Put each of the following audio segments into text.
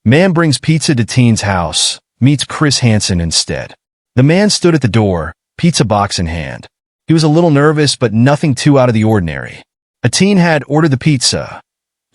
Man brings pizza to teen's house, meets Chris Hansen instead. The man stood at the door, pizza box in hand. He was a little nervous, but nothing too out of the ordinary. A teen had ordered the pizza.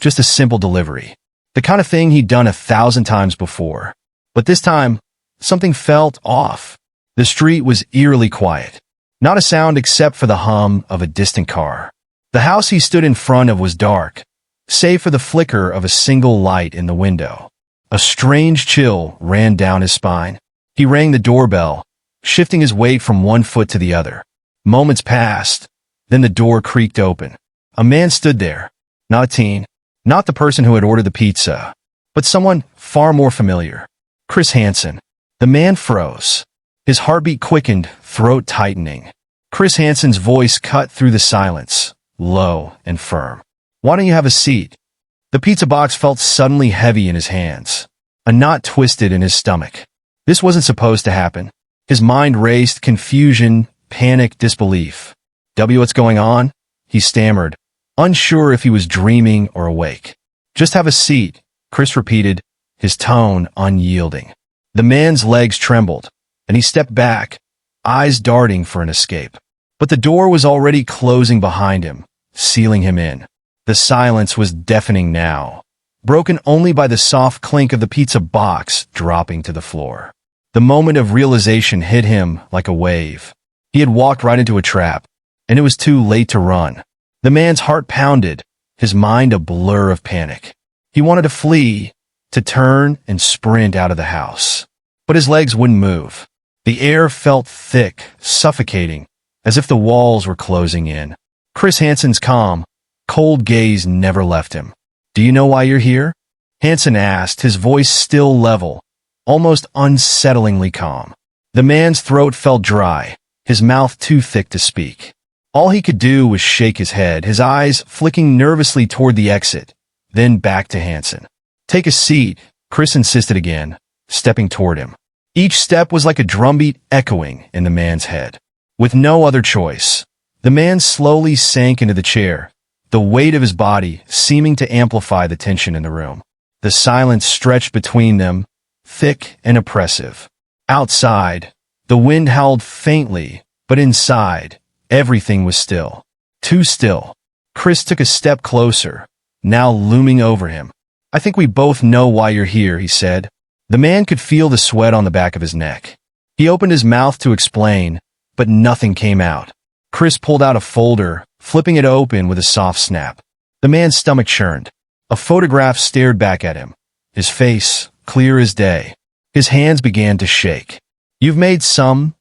Just a simple delivery. The kind of thing he'd done 1,000 times before. But this time, something felt off. The street was eerily quiet. Not a sound except for the hum of a distant car. The house he stood in front of was dark, save for the flicker of a single light in the window. A strange chill ran down his spine. He rang the doorbell, shifting his weight from one foot to the other. Moments passed, then the door creaked open. A man stood there. Not a teen, not the person who had ordered the pizza, but someone far more familiar. Chris Hansen. The man froze. His heartbeat quickened, throat tightening. Chris Hansen's voice cut through the silence, low and firm. "Why don't you have a seat?" The pizza box felt suddenly heavy in his hands. A knot twisted in his stomach. This wasn't supposed to happen. His mind raced, confusion, panic, disbelief. What's going on? He stammered, unsure if he was dreaming or awake. "Just have a seat," Chris repeated, his tone unyielding. The man's legs trembled, and he stepped back, eyes darting for an escape. But the door was already closing behind him, sealing him in. The silence was deafening now, broken only by the soft clink of the pizza box dropping to the floor. The moment of realization hit him like a wave. He had walked right into a trap, and it was too late to run. The man's heart pounded, his mind a blur of panic. He wanted to flee, to turn and sprint out of the house. But his legs wouldn't move. The air felt thick, suffocating, as if the walls were closing in. Chris Hansen's calm, cold gaze never left him. "Do you know why you're here?" Hansen asked, his voice still level, almost unsettlingly calm. The man's throat felt dry, his mouth too thick to speak. All he could do was shake his head, his eyes flicking nervously toward the exit, then back to Hansen. "Take a seat," Chris insisted again, stepping toward him. Each step was like a drumbeat echoing in the man's head. With no other choice, the man slowly sank into the chair, the weight of his body seeming to amplify the tension in the room. The silence stretched between them, thick and oppressive. Outside, the wind howled faintly, but inside, everything was still. Too still. Chris took a step closer, now looming over him. "I think we both know why you're here," he said. The man could feel the sweat on the back of his neck. He opened his mouth to explain, but nothing came out. Chris pulled out a folder, flipping it open with a soft snap. The man's stomach churned. A photograph stared back at him, his face clear as day. His hands began to shake. "You've made some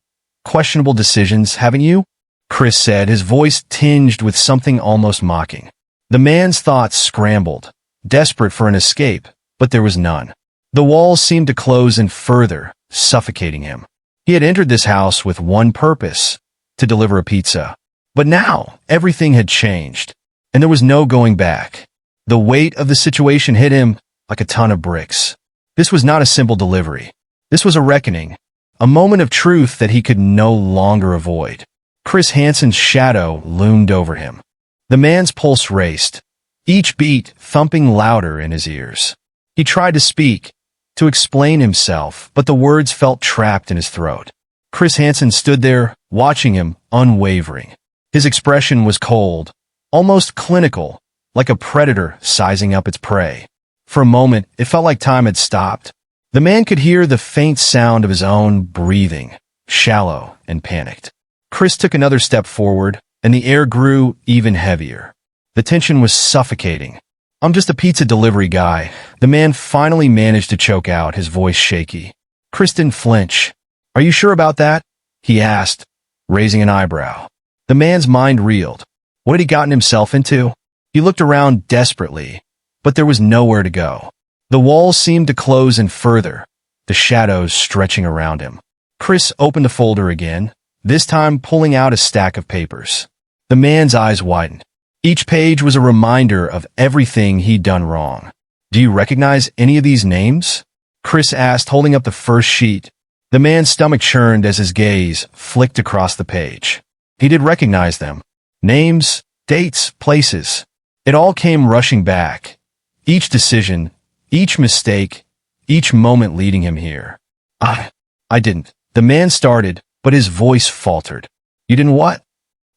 questionable decisions, haven't you?" Chris said, his voice tinged with something almost mocking. The man's thoughts scrambled, desperate for an escape, but there was none. The walls seemed to close in further, suffocating him. He had entered this house with one purpose, to deliver a pizza. But now, everything had changed, and there was no going back. The weight of the situation hit him like a ton of bricks. This was not a simple delivery. This was a reckoning, a moment of truth that he could no longer avoid. Chris Hansen's shadow loomed over him. The man's pulse raced, each beat thumping louder in his ears. He tried to speak, to explain himself, but the words felt trapped in his throat. Chris Hansen stood there, watching him, unwavering. His expression was cold, almost clinical, like a predator sizing up its prey. For a moment, it felt like time had stopped. The man could hear the faint sound of his own breathing, shallow and panicked. Chris took another step forward, and the air grew even heavier. The tension was suffocating. "I'm just a pizza delivery guy," the man finally managed to choke out, his voice shaky. Chris didn't flinch. "Are you sure about that?" he asked, raising an eyebrow. The man's mind reeled. What had he gotten himself into? He looked around desperately, but there was nowhere to go. The walls seemed to close in further, the shadows stretching around him. Chris opened the folder again, this time pulling out a stack of papers. The man's eyes widened. Each page was a reminder of everything he'd done wrong. "Do you recognize any of these names?" Chris asked, holding up the first sheet. The man's stomach churned as his gaze flicked across the page. He did recognize them. Names, dates, places. It all came rushing back. Each decision, each mistake, each moment leading him here. I didn't. The man started, but his voice faltered. You didn't what?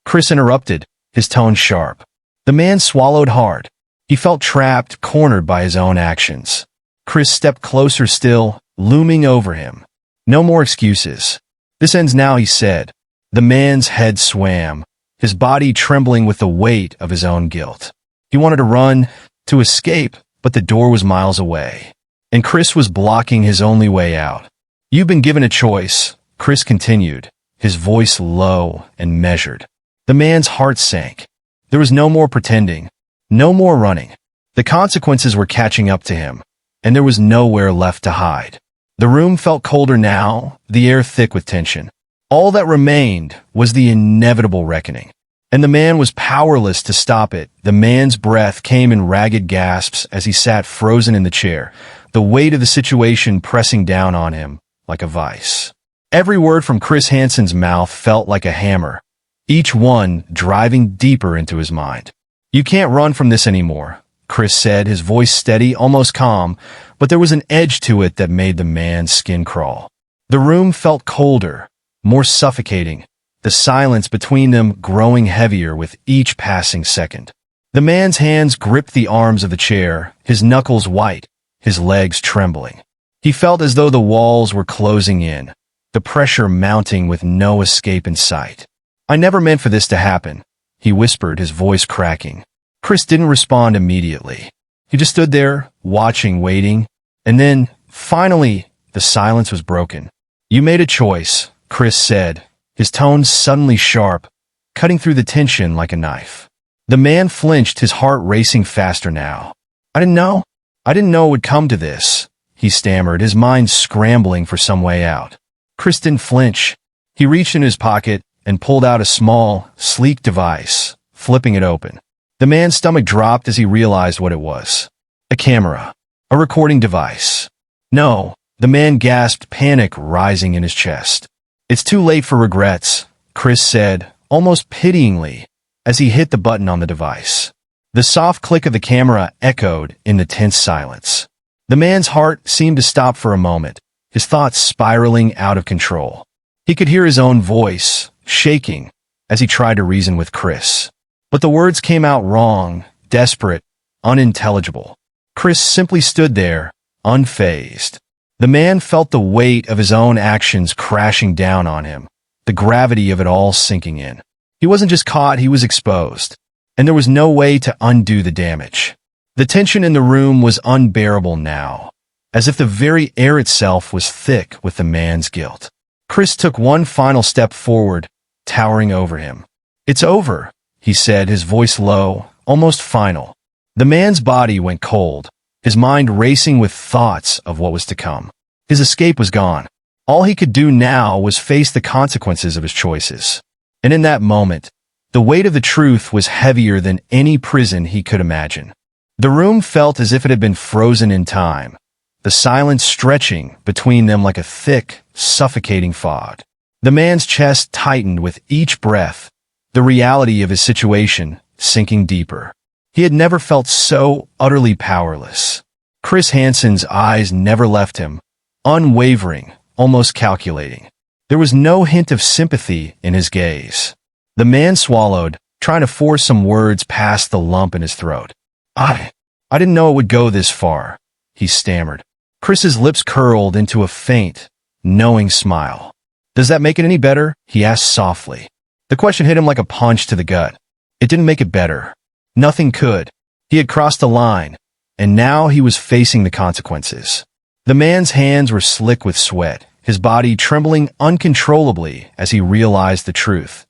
Chris interrupted, his tone sharp. The man swallowed hard. He felt trapped, cornered by his own actions. Chris stepped closer still, looming over him. No more excuses. This ends now, he said. The man's head swam, his body trembling with the weight of his own guilt. He wanted to run, to escape, but the door was miles away, and Chris was blocking his only way out. You've been given a choice, Chris continued, his voice low and measured. The man's heart sank. There was no more pretending, no more running. The consequences were catching up to him, and there was nowhere left to hide. The room felt colder now, the air thick with tension. All that remained was the inevitable reckoning, and the man was powerless to stop it. The man's breath came in ragged gasps as he sat frozen in the chair, the weight of the situation pressing down on him like a vice. Every word from Chris Hansen's mouth felt like a hammer, each one driving deeper into his mind. You can't run from this anymore, Chris said, his voice steady, almost calm, but there was an edge to it that made the man's skin crawl. The room felt colder, more suffocating, the silence between them growing heavier with each passing second. The man's hands gripped the arms of the chair, his knuckles white, his legs trembling. He felt as though the walls were closing in, the pressure mounting with no escape in sight. I never meant for this to happen, he whispered, his voice cracking. Chris didn't respond immediately. He just stood there, watching, waiting, and then, finally, the silence was broken. You made a choice, Chris said, his tone suddenly sharp, cutting through the tension like a knife. The man flinched, his heart racing faster now. I didn't know it would come to this, he stammered, his mind scrambling for some way out. Chris didn't flinch. He reached in his pocket and pulled out a small, sleek device, flipping it open. The man's stomach dropped as he realized what it was. A camera. A recording device. No, the man gasped, panic rising in his chest. It's too late for regrets, Chris said, almost pityingly, as he hit the button on the device. The soft click of the camera echoed in the tense silence. The man's heart seemed to stop for a moment, his thoughts spiraling out of control. He could hear his own voice, shaking, as he tried to reason with Chris. But the words came out wrong, desperate, unintelligible. Chris simply stood there, unfazed. The man felt the weight of his own actions crashing down on him, the gravity of it all sinking in. He wasn't just caught, he was exposed, and there was no way to undo the damage. The tension in the room was unbearable now, as if the very air itself was thick with the man's guilt. Chris took one final step forward, towering over him. It's over, he said, his voice low, almost final. The man's body went cold, his mind racing with thoughts of what was to come. His escape was gone. All he could do now was face the consequences of his choices. And in that moment, the weight of the truth was heavier than any prison he could imagine. The room felt as if it had been frozen in time, the silence stretching between them like a thick, suffocating fog. The man's chest tightened with each breath, the reality of his situation sinking deeper. He had never felt so utterly powerless. Chris Hansen's eyes never left him, unwavering, almost calculating. There was no hint of sympathy in his gaze. The man swallowed, trying to force some words past the lump in his throat. I didn't know it would go this far, he stammered. Chris's lips curled into a faint, knowing smile. Does that make it any better? He asked softly. The question hit him like a punch to the gut. It didn't make it better. Nothing could. He had crossed the line, and now he was facing the consequences. The man's hands were slick with sweat, his body trembling uncontrollably as he realized the truth.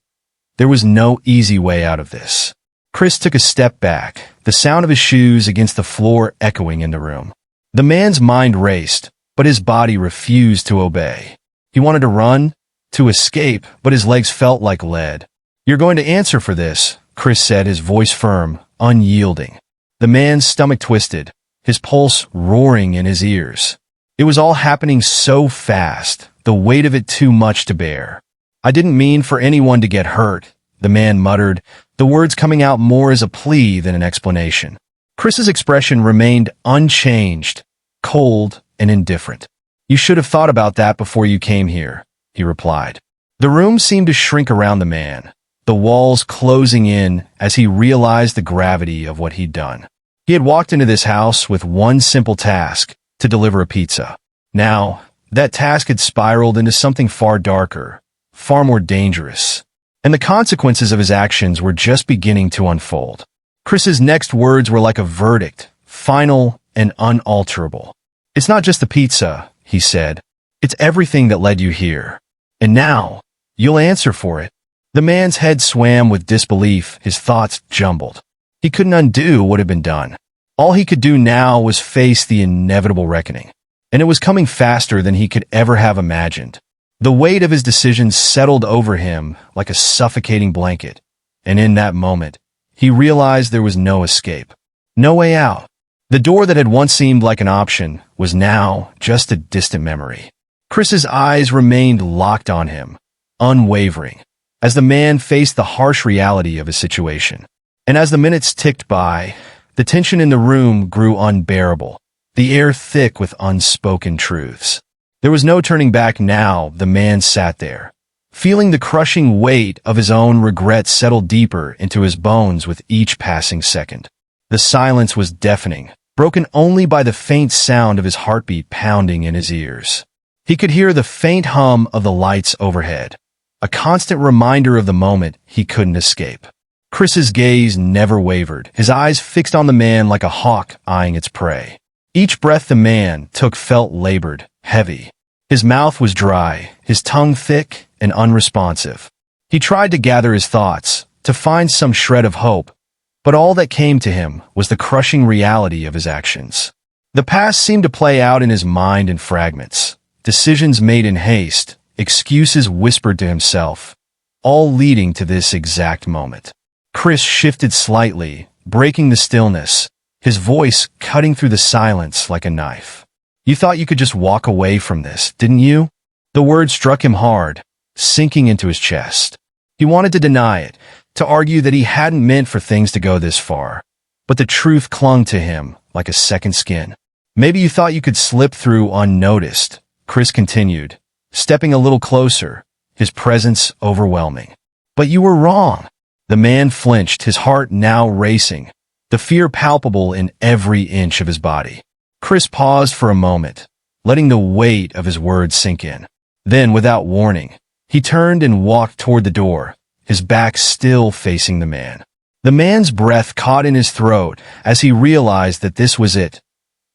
There was no easy way out of this. Chris took a step back, the sound of his shoes against the floor echoing in the room. The man's mind raced, but his body refused to obey. He wanted to run, to escape, but his legs felt like lead. You're going to answer for this, Chris said, his voice firm, unyielding. The man's stomach twisted, his pulse roaring in his ears. It was all happening so fast, the weight of it too much to bear. I didn't mean for anyone to get hurt, the man muttered, the words coming out more as a plea than an explanation. Chris's expression remained unchanged, cold and indifferent. "You should have thought about that before you came here," he replied. The room seemed to shrink around the man, the walls closing in as he realized the gravity of what he'd done. He had walked into this house with one simple task: to deliver a pizza. Now, that task had spiraled into something far darker, far more dangerous, and the consequences of his actions were just beginning to unfold. Chris's next words were like a verdict, final and unalterable. "It's not just the pizza," he said. "It's everything that led you here. And now, you'll answer for it." The man's head swam with disbelief, his thoughts jumbled. He couldn't undo what had been done. All he could do now was face the inevitable reckoning. And it was coming faster than he could ever have imagined. The weight of his decisions settled over him like a suffocating blanket, and in that moment, he realized there was no escape, no way out. The door that had once seemed like an option was now just a distant memory. Chris's eyes remained locked on him, unwavering, as the man faced the harsh reality of his situation. And as the minutes ticked by, the tension in the room grew unbearable, the air thick with unspoken truths. There was no turning back now. The man sat there, feeling the crushing weight of his own regret settle deeper into his bones with each passing second. The silence was deafening, broken only by the faint sound of his heartbeat pounding in his ears. He could hear the faint hum of the lights overhead, a constant reminder of the moment he couldn't escape. Chris's gaze never wavered, his eyes fixed on the man like a hawk eyeing its prey. Each breath the man took felt labored, heavy. His mouth was dry, his tongue thick and unresponsive. He tried to gather his thoughts, to find some shred of hope, but all that came to him was the crushing reality of his actions. The past seemed to play out in his mind in fragments, decisions made in haste, excuses whispered to himself, all leading to this exact moment. Chris shifted slightly, breaking the stillness, his voice cutting through the silence like a knife. "You thought you could just walk away from this, didn't you?" The word struck him hard, sinking into his chest. He wanted to deny it, to argue that he hadn't meant for things to go this far. But the truth clung to him like a second skin. "Maybe you thought you could slip through unnoticed," Chris continued, stepping a little closer, his presence overwhelming. "But you were wrong." The man flinched, his heart now racing, the fear palpable in every inch of his body. Chris paused for a moment, letting the weight of his words sink in. Then, without warning, he turned and walked toward the door, his back still facing the man. The man's breath caught in his throat as he realized that this was it,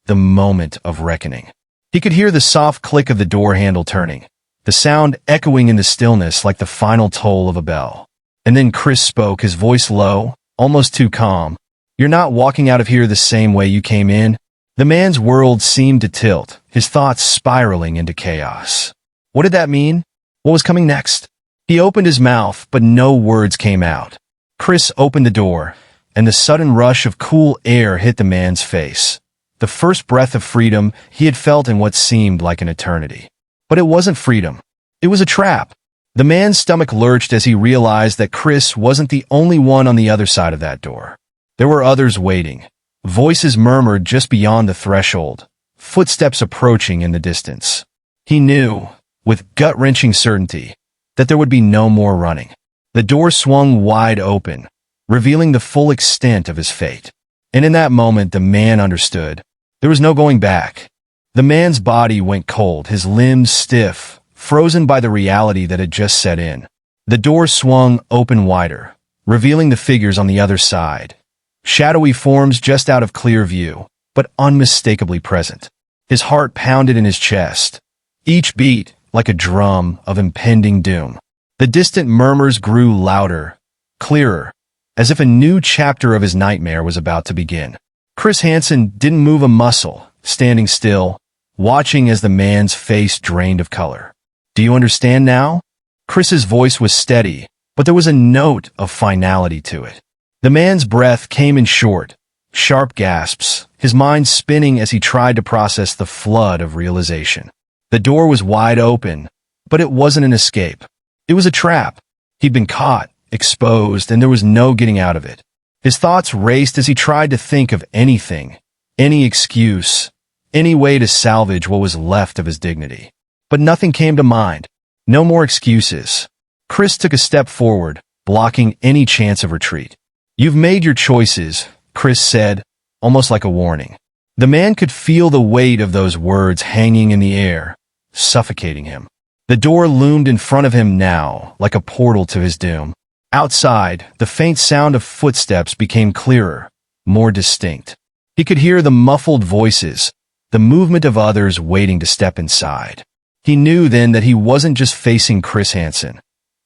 the moment of reckoning. He could hear the soft click of the door handle turning, the sound echoing in the stillness like the final toll of a bell. And then Chris spoke, his voice low, almost too calm. "You're not walking out of here the same way you came in." The man's world seemed to tilt, his thoughts spiraling into chaos. What did that mean? What was coming next? He opened his mouth, but no words came out. Chris opened the door, and the sudden rush of cool air hit the man's face. The first breath of freedom he had felt in what seemed like an eternity. But it wasn't freedom. It was a trap. The man's stomach lurched as he realized that Chris wasn't the only one on the other side of that door. There were others waiting. Voices murmured just beyond the threshold, footsteps approaching in the distance. He knew, with gut-wrenching certainty, that there would be no more running. The door swung wide open, revealing the full extent of his fate. And in that moment, the man understood. There was no going back. The man's body went cold, his limbs stiff, frozen by the reality that had just set in. The door swung open wider, revealing the figures on the other side. Shadowy forms just out of clear view, but unmistakably present. His heart pounded in his chest, each beat like a drum of impending doom. The distant murmurs grew louder, clearer, as if a new chapter of his nightmare was about to begin. Chris Hansen didn't move a muscle, standing still, watching as the man's face drained of color. "Do you understand now?" Chris's voice was steady, but there was a note of finality to it. The man's breath came in short, sharp gasps, his mind spinning as he tried to process the flood of realization. The door was wide open, but it wasn't an escape. It was a trap. He'd been caught, exposed, and there was no getting out of it. His thoughts raced as he tried to think of anything, any excuse, any way to salvage what was left of his dignity. But nothing came to mind. No more excuses. Chris took a step forward, blocking any chance of retreat. "You've made your choices," Chris said, almost like a warning. The man could feel the weight of those words hanging in the air, suffocating him. The door loomed in front of him now, like a portal to his doom. Outside, the faint sound of footsteps became clearer, more distinct. He could hear the muffled voices, the movement of others waiting to step inside. He knew then that he wasn't just facing Chris Hansen.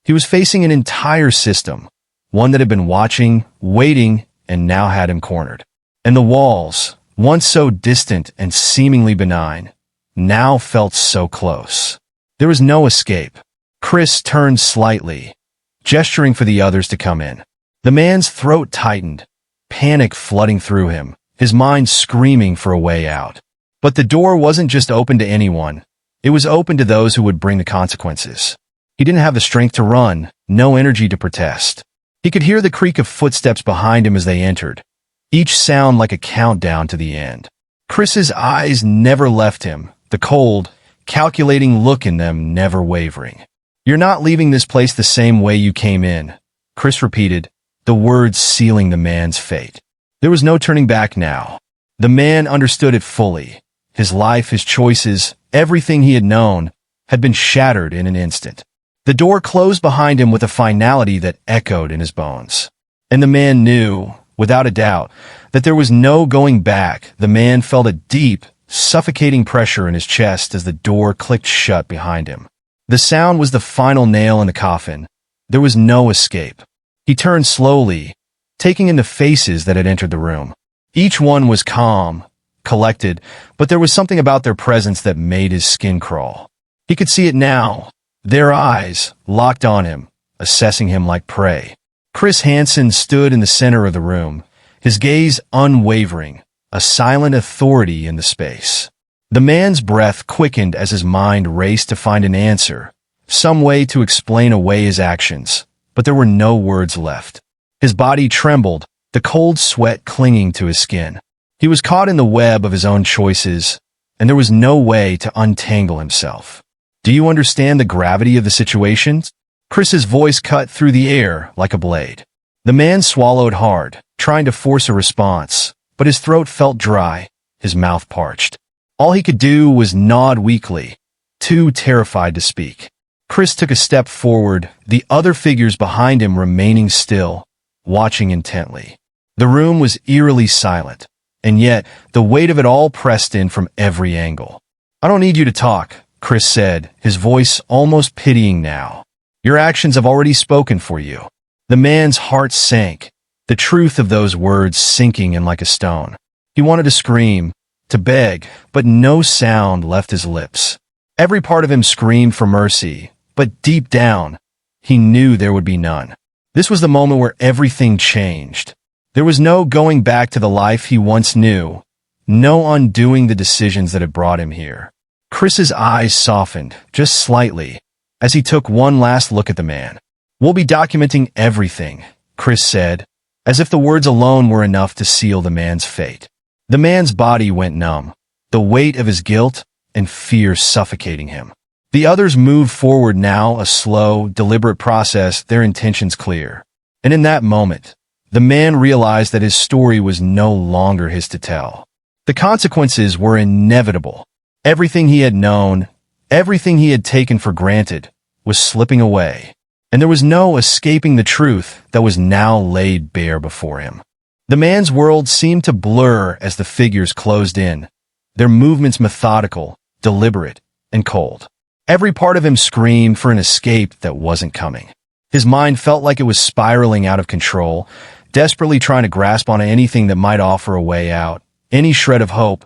He was facing an entire system, one that had been watching, waiting, and now had him cornered. And the walls, once so distant and seemingly benign, now felt so close. There was no escape. Chris turned slightly, gesturing for the others to come in. The man's throat tightened, panic flooding through him, his mind screaming for a way out. But the door wasn't just open to anyone. It was open to those who would bring the consequences. He didn't have the strength to run, no energy to protest. He could hear the creak of footsteps behind him as they entered, each sound like a countdown to the end. Chris's eyes never left him, the cold, calculating look in them never wavering. "You're not leaving this place the same way you came in," Chris repeated, the words sealing the man's fate. There was no turning back now. The man understood it fully. His life, his choices, everything he had known, had been shattered in an instant. The door closed behind him with a finality that echoed in his bones. And the man knew, without a doubt, that there was no going back. The man felt a deep, suffocating pressure in his chest as the door clicked shut behind him. The sound was the final nail in the coffin. There was no escape. He turned slowly, taking in the faces that had entered the room. Each one was calm, collected, but there was something about their presence that made his skin crawl. He could see it now, their eyes locked on him, assessing him like prey. Chris Hansen stood in the center of the room, his gaze unwavering, a silent authority in the space. The man's breath quickened as his mind raced to find an answer, some way to explain away his actions, but there were no words left. His body trembled, the cold sweat clinging to his skin. He was caught in the web of his own choices, and there was no way to untangle himself. "Do you understand the gravity of the situation?" Chris's voice cut through the air like a blade. The man swallowed hard, trying to force a response, but his throat felt dry, his mouth parched. All he could do was nod weakly, too terrified to speak. Chris took a step forward, the other figures behind him remaining still, watching intently. The room was eerily silent, and yet the weight of it all pressed in from every angle. "I don't need you to talk," Chris said, his voice almost pitying now. "Your actions have already spoken for you." The man's heart sank, the truth of those words sinking in like a stone. He wanted to scream, to beg, but no sound left his lips. Every part of him screamed for mercy, but deep down, he knew there would be none. This was the moment where everything changed. There was no going back to the life he once knew, no undoing the decisions that had brought him here. Chris's eyes softened, just slightly, as he took one last look at the man. "We'll be documenting everything," Chris said, as if the words alone were enough to seal the man's fate. The man's body went numb, the weight of his guilt and fear suffocating him. The others moved forward now, a slow, deliberate process, their intentions clear. And in that moment, the man realized that his story was no longer his to tell. The consequences were inevitable. Everything he had known, everything he had taken for granted, was slipping away, and there was no escaping the truth that was now laid bare before him. The man's world seemed to blur as the figures closed in, their movements methodical, deliberate, and cold. Every part of him screamed for an escape that wasn't coming. His mind felt like it was spiraling out of control, desperately trying to grasp on anything that might offer a way out, any shred of hope,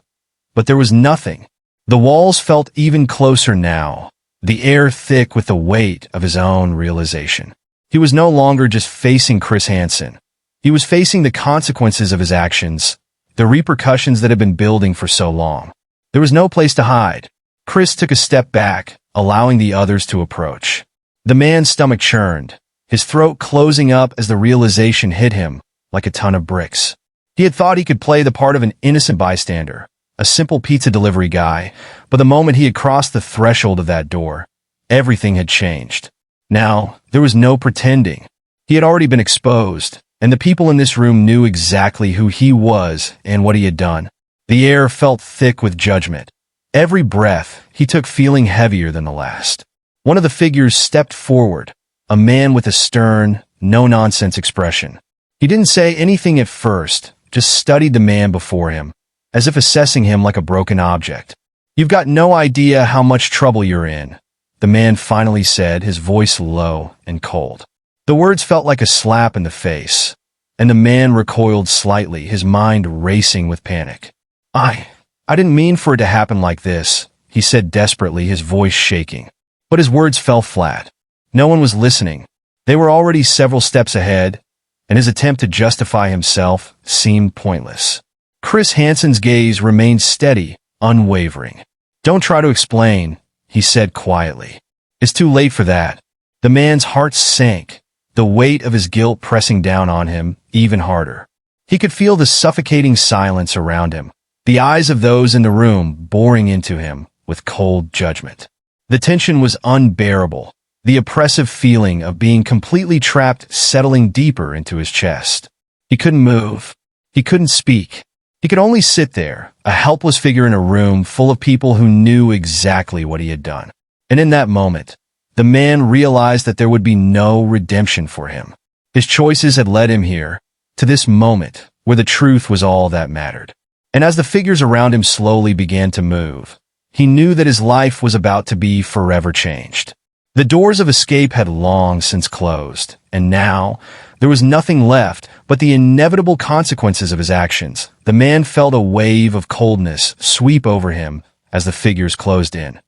but there was nothing. The walls felt even closer now, the air thick with the weight of his own realization. He was no longer just facing Chris Hansen. He was facing the consequences of his actions, the repercussions that had been building for so long. There was no place to hide. Chris took a step back, allowing the others to approach. The man's stomach churned, his throat closing up as the realization hit him like a ton of bricks. He had thought he could play the part of an innocent bystander, a simple pizza delivery guy, but the moment he had crossed the threshold of that door, everything had changed. Now, there was no pretending. He had already been exposed, and the people in this room knew exactly who he was and what he had done. The air felt thick with judgment. Every breath he took feeling heavier than the last. One of the figures stepped forward, a man with a stern, no-nonsense expression. He didn't say anything at first, just studied the man before him, as if assessing him like a broken object. "You've got no idea how much trouble you're in," the man finally said, his voice low and cold. The words felt like a slap in the face, and the man recoiled slightly, his mind racing with panic. I didn't mean for it to happen like this," he said desperately, his voice shaking. But his words fell flat. No one was listening. They were already several steps ahead, and his attempt to justify himself seemed pointless. Chris Hansen's gaze remained steady, unwavering. "Don't try to explain," he said quietly. "It's too late for that." The man's heart sank, the weight of his guilt pressing down on him even harder. He could feel the suffocating silence around him, the eyes of those in the room boring into him with cold judgment. The tension was unbearable, the oppressive feeling of being completely trapped settling deeper into his chest. He couldn't move. He couldn't speak. He could only sit there, a helpless figure in a room full of people who knew exactly what he had done. And in that moment, the man realized that there would be no redemption for him. His choices had led him here, to this moment, where the truth was all that mattered. And as the figures around him slowly began to move, he knew that his life was about to be forever changed. The doors of escape had long since closed, and now there was nothing left but the inevitable consequences of his actions. The man felt a wave of coldness sweep over him as the figures closed in,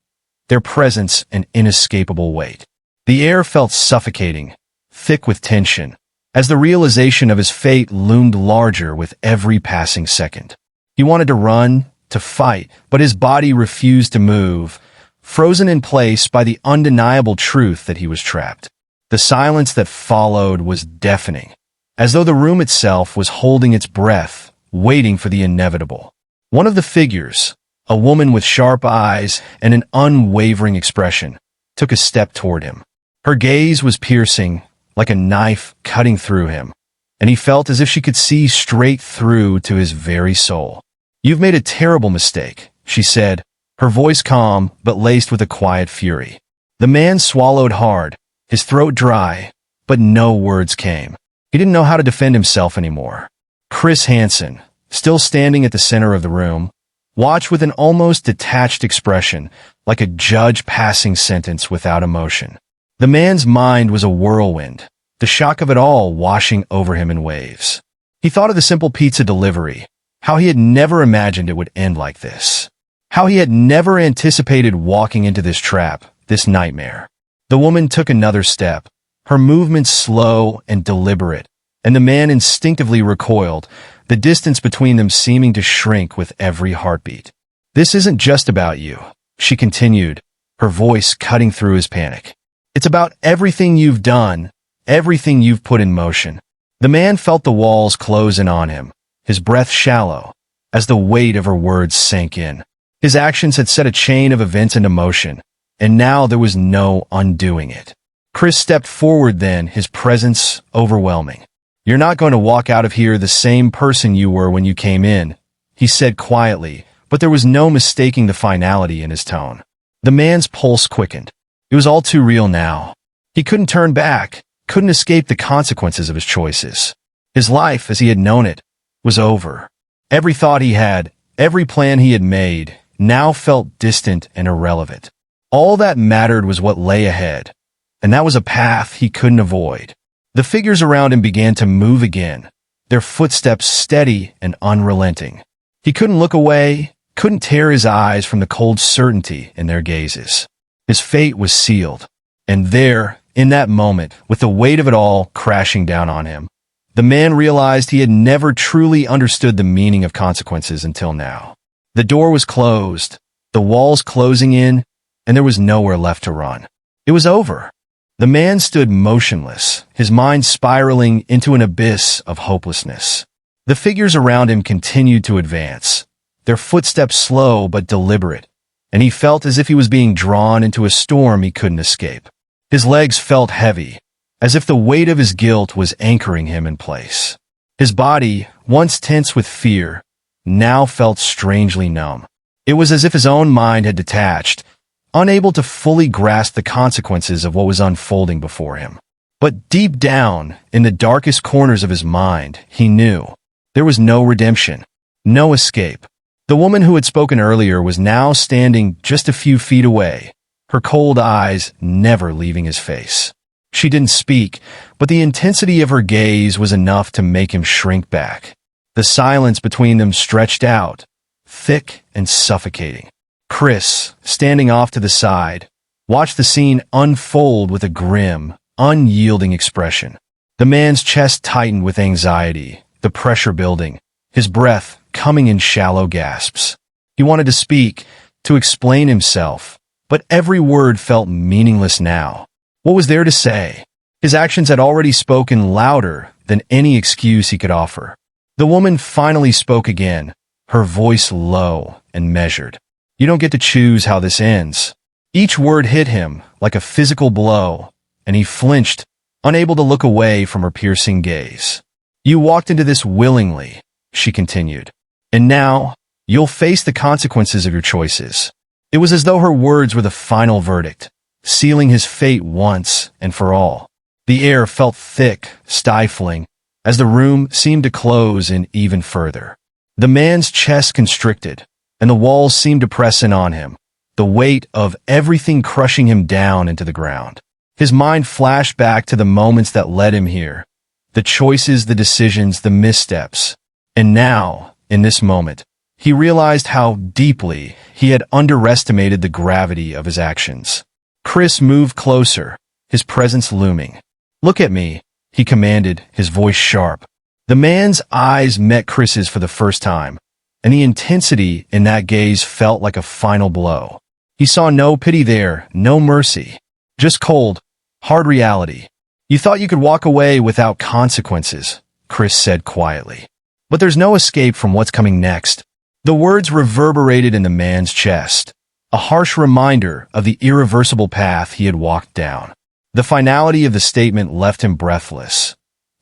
their presence an inescapable weight. The air felt suffocating, thick with tension, as the realization of his fate loomed larger with every passing second. He wanted to run, to fight, but his body refused to move, frozen in place by the undeniable truth that he was trapped. The silence that followed was deafening, as though the room itself was holding its breath, waiting for the inevitable. One of the figures, a woman with sharp eyes and an unwavering expression, took a step toward him. Her gaze was piercing, like a knife cutting through him, and he felt as if she could see straight through to his very soul. "You've made a terrible mistake," she said, her voice calm but laced with a quiet fury. The man swallowed hard, his throat dry, but no words came. He didn't know how to defend himself anymore. Chris Hansen, still standing at the center of the room, watched with an almost detached expression, like a judge passing sentence without emotion. The man's mind was a whirlwind, the shock of it all washing over him in waves. He thought of the simple pizza delivery, how he had never imagined it would end like this. How he had never anticipated walking into this trap, this nightmare. The woman took another step, her movements slow and deliberate, and the man instinctively recoiled, the distance between them seeming to shrink with every heartbeat. "This isn't just about you," she continued, her voice cutting through his panic. "It's about everything you've done, everything you've put in motion." The man felt the walls close in on him, his breath shallow, as the weight of her words sank in. His actions had set a chain of events into motion, and now there was no undoing it. Chris stepped forward then, his presence overwhelming. "You're not going to walk out of here the same person you were when you came in," he said quietly, but there was no mistaking the finality in his tone. The man's pulse quickened. It was all too real now. He couldn't turn back, couldn't escape the consequences of his choices. His life, as he had known it, was over. Every thought he had, every plan he had made, now felt distant and irrelevant. All that mattered was what lay ahead, and that was a path he couldn't avoid. The figures around him began to move again, their footsteps steady and unrelenting. He couldn't look away, couldn't tear his eyes from the cold certainty in their gazes. His fate was sealed, and there, in that moment, with the weight of it all crashing down on him, the man realized he had never truly understood the meaning of consequences until now. The door was closed, the walls closing in, and there was nowhere left to run. It was over. The man stood motionless, his mind spiraling into an abyss of hopelessness. The figures around him continued to advance, their footsteps slow but deliberate, and he felt as if he was being drawn into a storm he couldn't escape. His legs felt heavy, as if the weight of his guilt was anchoring him in place. His body, once tense with fear, now felt strangely numb. It was as if his own mind had detached, unable to fully grasp the consequences of what was unfolding before him. But deep down, in the darkest corners of his mind, he knew there was no redemption, no escape. The woman who had spoken earlier was now standing just a few feet away, her cold eyes never leaving his face. She didn't speak, but the intensity of her gaze was enough to make him shrink back. The silence between them stretched out, thick and suffocating. Chris, standing off to the side, watched the scene unfold with a grim, unyielding expression. The man's chest tightened with anxiety, the pressure building, his breath coming in shallow gasps. He wanted to speak, to explain himself, but every word felt meaningless now. What was there to say? His actions had already spoken louder than any excuse he could offer. The woman finally spoke again, her voice low and measured. "You don't get to choose how this ends." Each word hit him like a physical blow, and he flinched, unable to look away from her piercing gaze. "You walked into this willingly," she continued, "and now you'll face the consequences of your choices." It was as though her words were the final verdict, sealing his fate once and for all. The air felt thick, stifling, as the room seemed to close in even further. The man's chest constricted, and the walls seemed to press in on him, the weight of everything crushing him down into the ground. His mind flashed back to the moments that led him here, the choices, the decisions, the missteps. And now, in this moment, he realized how deeply he had underestimated the gravity of his actions. Chris moved closer, his presence looming. "Look at me," he commanded, his voice sharp. The man's eyes met Chris's for the first time, and the intensity in that gaze felt like a final blow. He saw no pity there, no mercy, just cold, hard reality. "You thought you could walk away without consequences," Chris said quietly. "But there's no escape from what's coming next." The words reverberated in the man's chest, a harsh reminder of the irreversible path he had walked down. The finality of the statement left him breathless,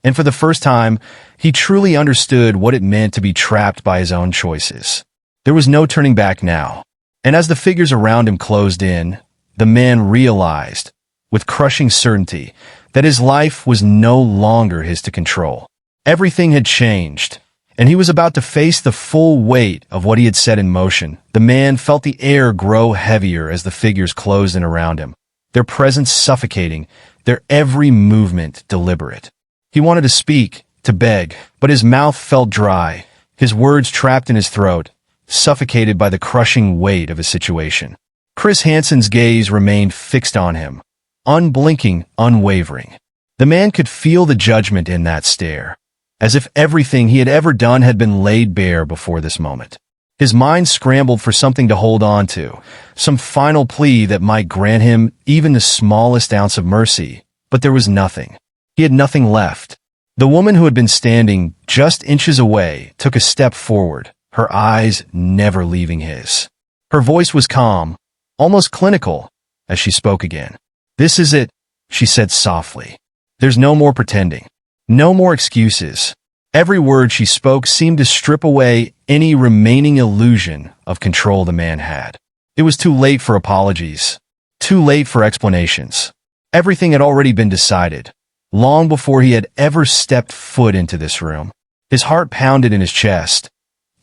and for the first time, he truly understood what it meant to be trapped by his own choices. There was no turning back now, and as the figures around him closed in, the man realized, with crushing certainty, that his life was no longer his to control. Everything had changed, and he was about to face the full weight of what he had set in motion. The man felt the air grow heavier as the figures closed in around him, their presence suffocating, their every movement deliberate. He wanted to speak, to beg, but his mouth felt dry, his words trapped in his throat, suffocated by the crushing weight of his situation. Chris Hansen's gaze remained fixed on him, unblinking, unwavering. The man could feel the judgment in that stare, as if everything he had ever done had been laid bare before this moment. His mind scrambled for something to hold on to, some final plea that might grant him even the smallest ounce of mercy, but there was nothing. He had nothing left. The woman who had been standing just inches away took a step forward, her eyes never leaving his. Her voice was calm, almost clinical, as she spoke again. "This is it," she said softly. "There's no more pretending. No more excuses." Every word she spoke seemed to strip away any remaining illusion of control the man had. It was too late for apologies, too late for explanations. Everything had already been decided, long before he had ever stepped foot into this room. His heart pounded in his chest,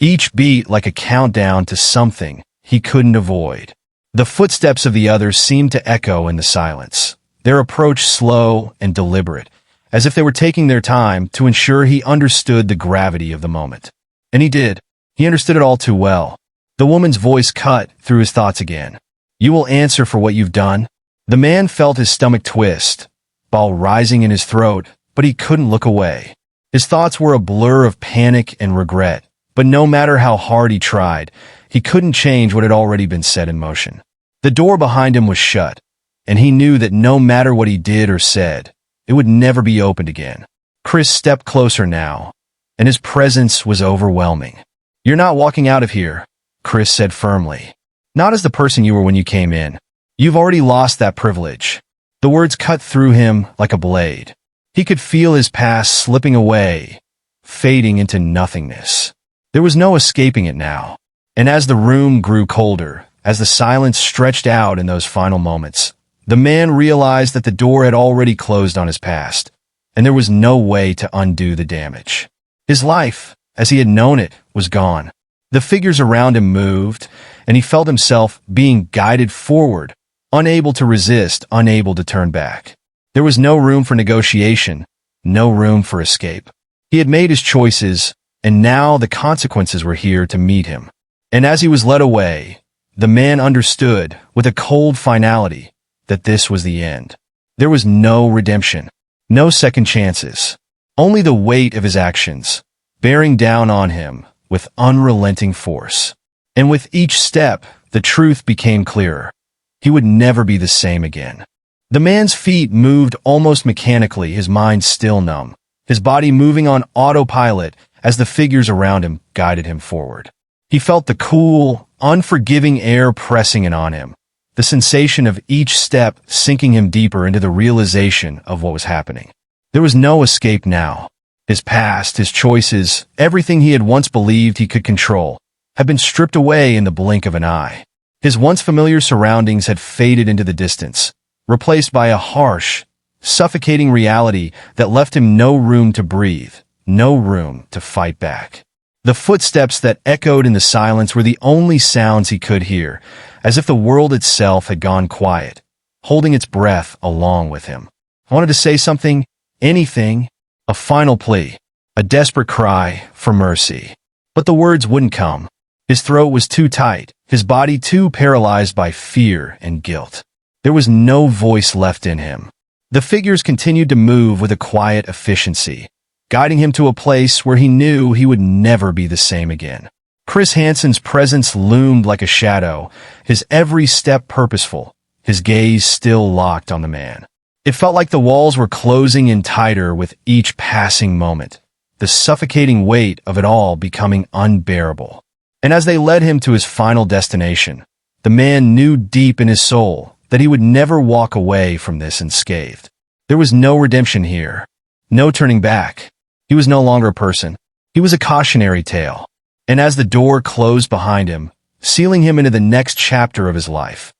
each beat like a countdown to something he couldn't avoid. The footsteps of the others seemed to echo in the silence, their approach slow and deliberate, as if they were taking their time to ensure he understood the gravity of the moment. And he did. He understood it all too well. The woman's voice cut through his thoughts again. "You will answer for what you've done?" The man felt his stomach twist, ball rising in his throat, but he couldn't look away. His thoughts were a blur of panic and regret, but no matter how hard he tried, he couldn't change what had already been set in motion. The door behind him was shut, and he knew that no matter what he did or said, it would never be opened again. Chris stepped closer now, and his presence was overwhelming. "You're not walking out of here," Chris said firmly. Not as the person you were when you came in. You've already lost that privilege. The words cut through him like a blade. He could feel his past slipping away, fading into nothingness. There was no escaping it now. And as the room grew colder, as the silence stretched out in those final moments, the man realized that the door had already closed on his past, and there was no way to undo the damage. His life, as he had known it, was gone. The figures around him moved, and he felt himself being guided forward, unable to resist, unable to turn back. There was no room for negotiation, no room for escape. He had made his choices, and now the consequences were here to meet him. And as he was led away, the man understood, with a cold finality, that this was the end. There was no redemption, no second chances, only the weight of his actions, bearing down on him with unrelenting force. And with each step, the truth became clearer. He would never be the same again. The man's feet moved almost mechanically, his mind still numb, his body moving on autopilot as the figures around him guided him forward. He felt the cool, unforgiving air pressing in on him, the sensation of each step sinking him deeper into the realization of what was happening. There was no escape now. His past, his choices, everything he had once believed he could control, had been stripped away in the blink of an eye. His once familiar surroundings had faded into the distance, replaced by a harsh, suffocating reality that left him no room to breathe, no room to fight back. The footsteps that echoed in the silence were the only sounds he could hear, as if the world itself had gone quiet, holding its breath along with him. I wanted to say something, anything, a final plea, a desperate cry for mercy. But the words wouldn't come. His throat was too tight, his body too paralyzed by fear and guilt. There was no voice left in him. The figures continued to move with a quiet efficiency, guiding him to a place where he knew he would never be the same again. Chris Hansen's presence loomed like a shadow, his every step purposeful, his gaze still locked on the man. It felt like the walls were closing in tighter with each passing moment, the suffocating weight of it all becoming unbearable. And as they led him to his final destination, the man knew deep in his soul that he would never walk away from this unscathed. There was no redemption here, no turning back. He was no longer a person. He was a cautionary tale. And as the door closed behind him, sealing him into the next chapter of his life,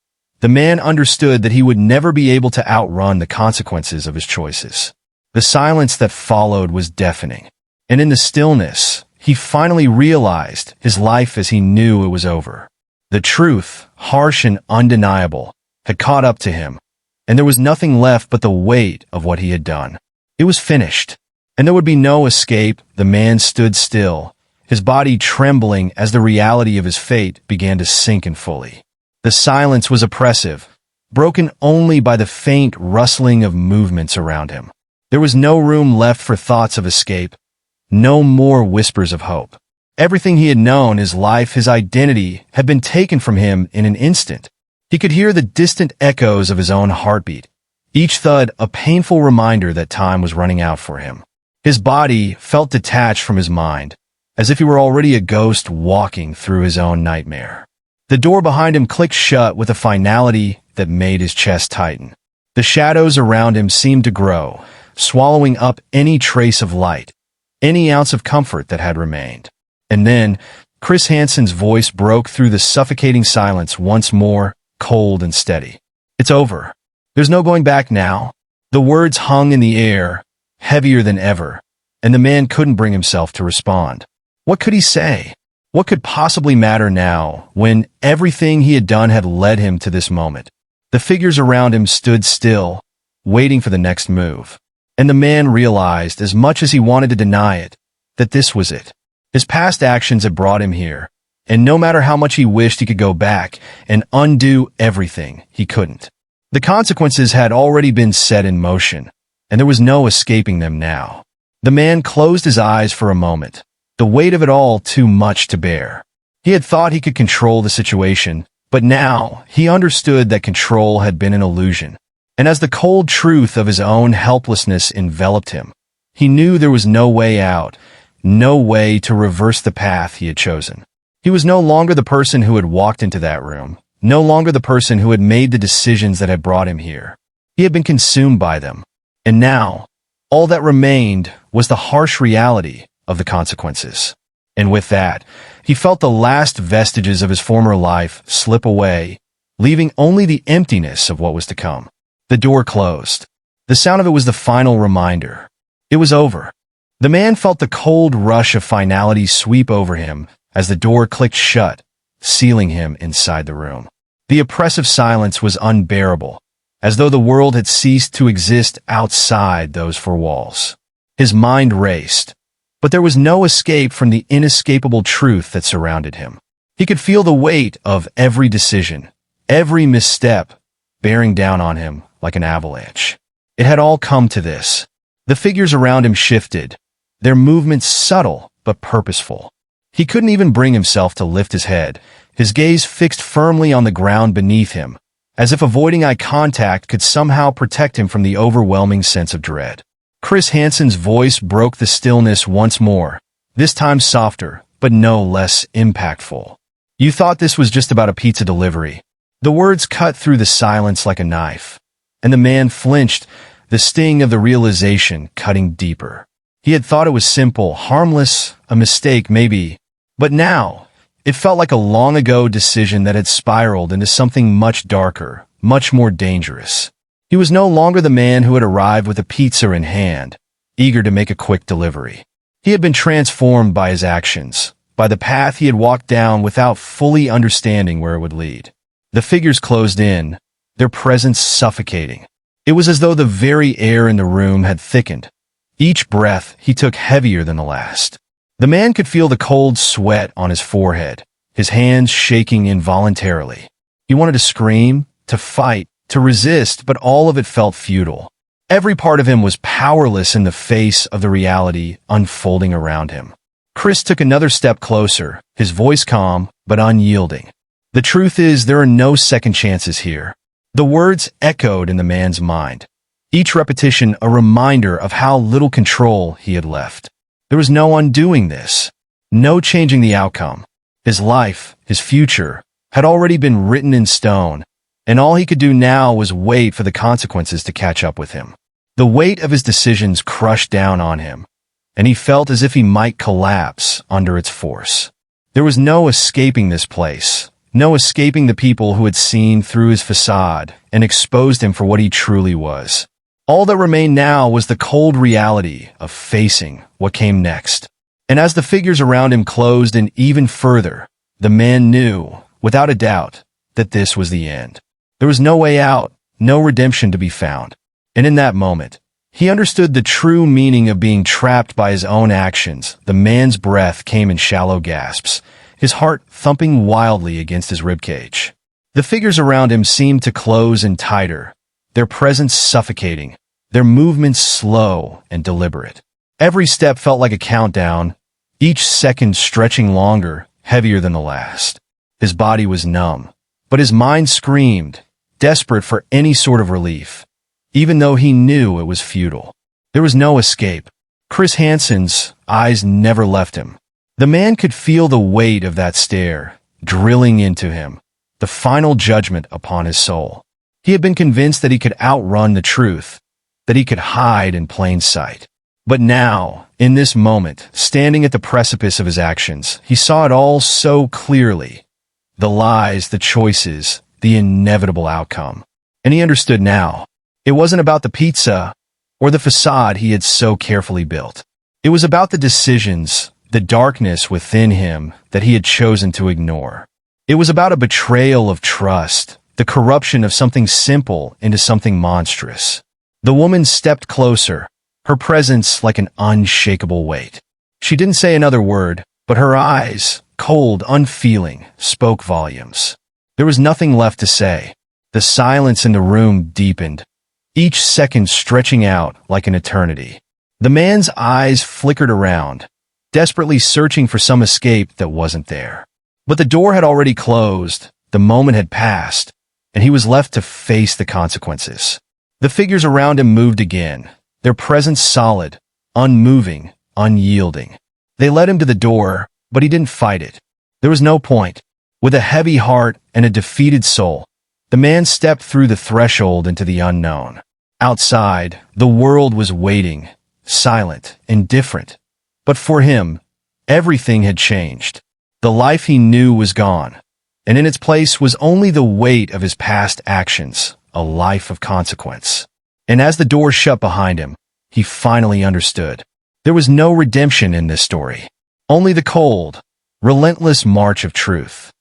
the man understood that he would never be able to outrun the consequences of his choices. The silence that followed was deafening, and in the stillness, he finally realized his life as he knew it was over. The truth, harsh and undeniable, had caught up to him, and there was nothing left but the weight of what he had done. It was finished, and there would be no escape. The man stood still, his body trembling as the reality of his fate began to sink in fully. The silence was oppressive, broken only by the faint rustling of movements around him. There was no room left for thoughts of escape, no more whispers of hope. Everything he had known, his life, his identity, had been taken from him in an instant. He could hear the distant echoes of his own heartbeat, each thud a painful reminder that time was running out for him. His body felt detached from his mind, as if he were already a ghost walking through his own nightmare. The door behind him clicked shut with a finality that made his chest tighten. The shadows around him seemed to grow, swallowing up any trace of light, any ounce of comfort that had remained. And then, Chris Hansen's voice broke through the suffocating silence once more, cold and steady. "It's over. There's no going back now." The words hung in the air, heavier than ever, and the man couldn't bring himself to respond. What could he say? What could possibly matter now, when everything he had done had led him to this moment? The figures around him stood still, waiting for the next move. And the man realized, as much as he wanted to deny it, that this was it. His past actions had brought him here, and no matter how much he wished he could go back and undo everything, he couldn't. The consequences had already been set in motion, and there was no escaping them now. The man closed his eyes for a moment, the weight of it all too much to bear. He had thought he could control the situation, but now he understood that control had been an illusion. And as the cold truth of his own helplessness enveloped him, he knew there was no way out, no way to reverse the path he had chosen. He was no longer the person who had walked into that room, no longer the person who had made the decisions that had brought him here. He had been consumed by them. And now, all that remained was the harsh reality of the consequences. And with that, he felt the last vestiges of his former life slip away, leaving only the emptiness of what was to come. The door closed. The sound of it was the final reminder. It was over. The man felt the cold rush of finality sweep over him as the door clicked shut, sealing him inside the room. The oppressive silence was unbearable, as though the world had ceased to exist outside those four walls. His mind raced, but there was no escape from the inescapable truth that surrounded him. He could feel the weight of every decision, every misstep, bearing down on him like an avalanche. It had all come to this. The figures around him shifted, their movements subtle but purposeful. He couldn't even bring himself to lift his head, his gaze fixed firmly on the ground beneath him, as if avoiding eye contact could somehow protect him from the overwhelming sense of dread. Chris Hansen's voice broke the stillness once more, this time softer, but no less impactful. "You thought this was just about a pizza delivery." The words cut through the silence like a knife, and the man flinched, the sting of the realization cutting deeper. He had thought it was simple, harmless, a mistake maybe, but now it felt like a long-ago decision that had spiraled into something much darker, much more dangerous. He was no longer the man who had arrived with a pizza in hand, eager to make a quick delivery. He had been transformed by his actions, by the path he had walked down without fully understanding where it would lead. The figures closed in, their presence suffocating. It was as though the very air in the room had thickened. Each breath he took heavier than the last. The man could feel the cold sweat on his forehead, his hands shaking involuntarily. He wanted to scream, to fight, to resist, but all of it felt futile. Every part of him was powerless in the face of the reality unfolding around him. Chris took another step closer, his voice calm but unyielding. "The truth is, there are no second chances here." The words echoed in the man's mind, each repetition a reminder of how little control he had left. There was no undoing this, no changing the outcome. His life, his future, had already been written in stone, and all he could do now was wait for the consequences to catch up with him. The weight of his decisions crushed down on him, and he felt as if he might collapse under its force. There was no escaping this place, no escaping the people who had seen through his facade and exposed him for what he truly was. All that remained now was the cold reality of facing what came next. And as the figures around him closed in even further, the man knew, without a doubt, that this was the end. There was no way out, no redemption to be found. And in that moment, he understood the true meaning of being trapped by his own actions. The man's breath came in shallow gasps, his heart thumping wildly against his ribcage. The figures around him seemed to close in tighter, their presence suffocating, their movements slow and deliberate. Every step felt like a countdown, each second stretching longer, heavier than the last. His body was numb, but his mind screamed, desperate for any sort of relief, even though he knew it was futile. There was no escape. Chris Hansen's eyes never left him. The man could feel the weight of that stare, drilling into him, the final judgment upon his soul. He had been convinced that he could outrun the truth, that he could hide in plain sight. But now, in this moment, standing at the precipice of his actions, he saw it all so clearly. The lies, the choices, the inevitable outcome. And he understood now. It wasn't about the pizza or the facade he had so carefully built. It was about the decisions, the darkness within him that he had chosen to ignore. It was about a betrayal of trust, the corruption of something simple into something monstrous. The woman stepped closer, her presence like an unshakable weight. She didn't say another word, but her eyes, cold, unfeeling, spoke volumes. There was nothing left to say. The silence in the room deepened, each second stretching out like an eternity. The man's eyes flickered around, desperately searching for some escape that wasn't there. But the door had already closed, the moment had passed, and he was left to face the consequences. The figures around him moved again, their presence solid, unmoving, unyielding. They led him to the door, but he didn't fight it. There was no point. With a heavy heart and a defeated soul, the man stepped through the threshold into the unknown. Outside, the world was waiting, silent, indifferent. But for him, everything had changed. The life he knew was gone, and in its place was only the weight of his past actions, a life of consequence. And as the door shut behind him, he finally understood. There was no redemption in this story. Only the cold, relentless march of truth.